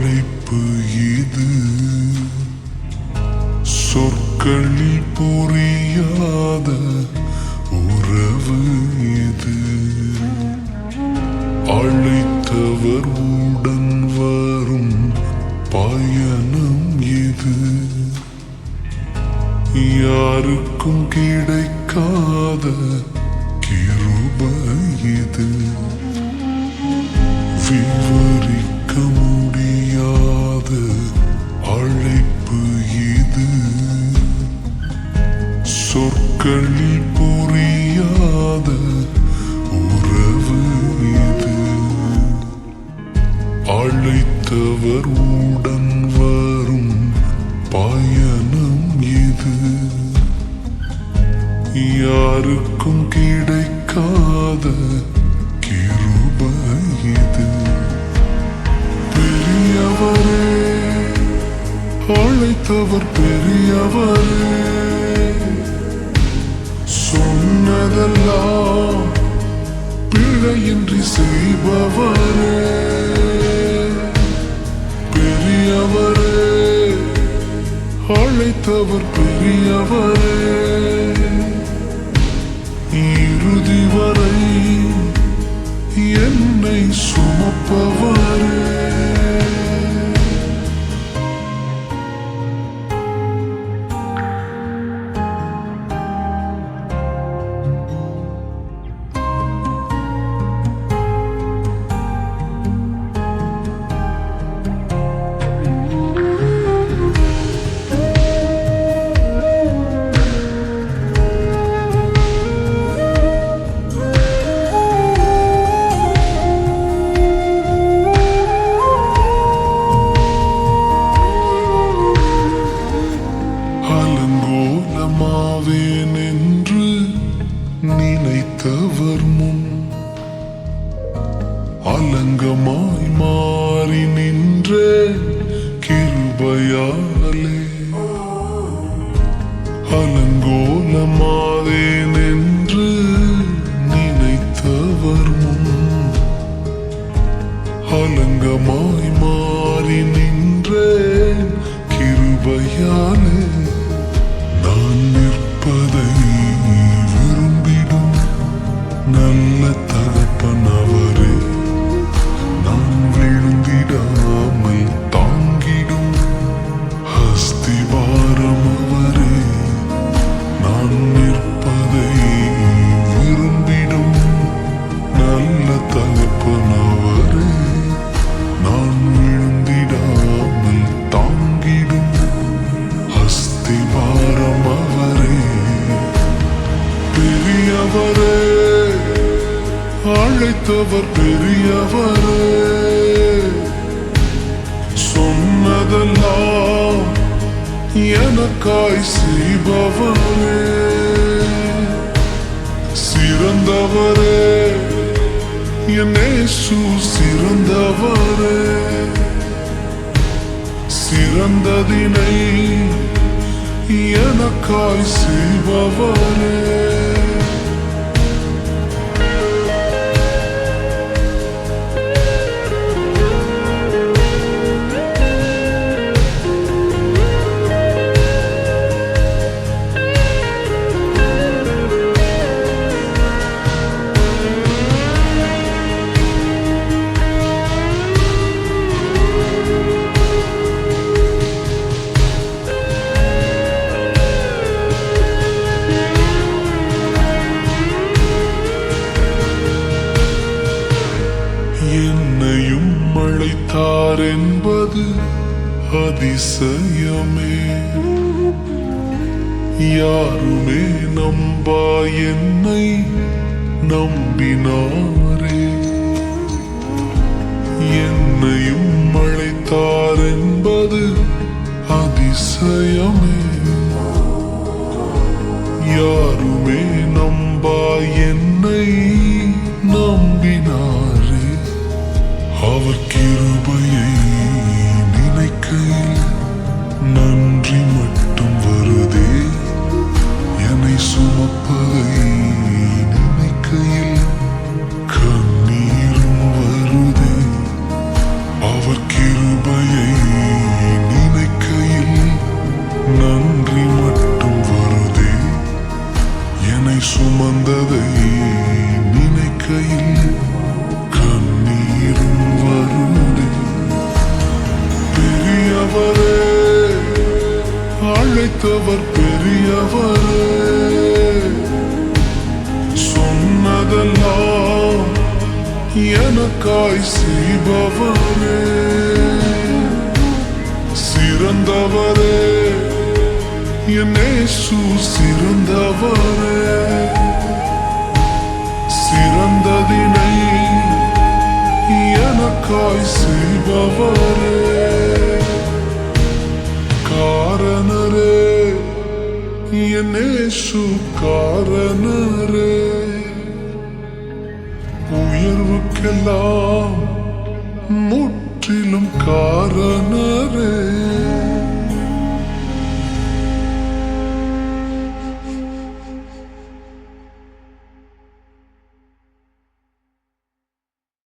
அழைப்பு இது சொற்களில் புரியாத உறவு இது. அழைத்தவர் உடன் வரும் பயணம் இது. யாருக்கும் கிடைக்காத கிருபை இது. விவரிக்க முடியாத அழைப்பு இது. சொற்களில் புரியாத உறவு இது. அழைத்தவர் உடன் வரும் பயணம் இது. யாருக்கும் கிடைக்காத கிருபை இது. பெரியவரே, அழைத்தவர் பெரியவரே, சொன்னதெல்லாம் பிழையின்றி செய்பவரே. பெரியவரே, அழைத்தவர் பெரியவரே, இறுதி வரை என்னை சுமப்பவரே. என்று நினைத்தவர் முன் அலங்கமாய் மாறி நின்ற கிருபையாலே. அலங்கோலமாவேன் என்று நினைத்தவர் முன் அலங்கமாய் மாறி நின்ற கிருபையாலே. நான் நிற்பதை விரும்பிடும் நல்ல தகப்பன் அவரே. நான் விழுந்திடாமல் தாங்கிடும் அஸ்திவாரம் அவரே. நான் நிற்பதை விரும்பிடும் நல்ல தகப்பன் அவரே. நான் விழுந்திடாமல் தாங்கிடும் அஸ்திவாரம் அவரே. பெரியவரே, அழைத்தவர் பெரியவரே, சொன்னதெல்லாம் எனக்காய் செய்பவரே. சிறந்தவரே, என் இயேசு சிறந்தவரே. சிறந்ததினை எனக்காய் செய்பவரே. என்னையும் அழைத்தார் என்பது அதிசயமே. யாருமே நம்பா என்னை நம்பினாரே. என்னையும் அழைத்தார் என்பது அதிசயமே. யாருமே நம்பா என்னை நம்பினாரே. அவர் கிருபையை நினைக்கையில் நன்றி மட்டும் வருதே. என்னை சுமப்பதை நினைக்கையில் கண்ணீரும் வருதே. அவர் கிருபையை சிறந்தவரே, அழைத்தவர் பெரியவரே, சொன்னதெல்லாம் எனக்காய் செய்பவரே, சிறந்தவரே, என் இயேசு சிறந்தவரே, சிறந்ததினை எனக்காய் செய்பவரே, காரணரே, என் இயேசு காரணரே, உயர்வுக்கெல்லாம் முற்றிலும் காரணரே,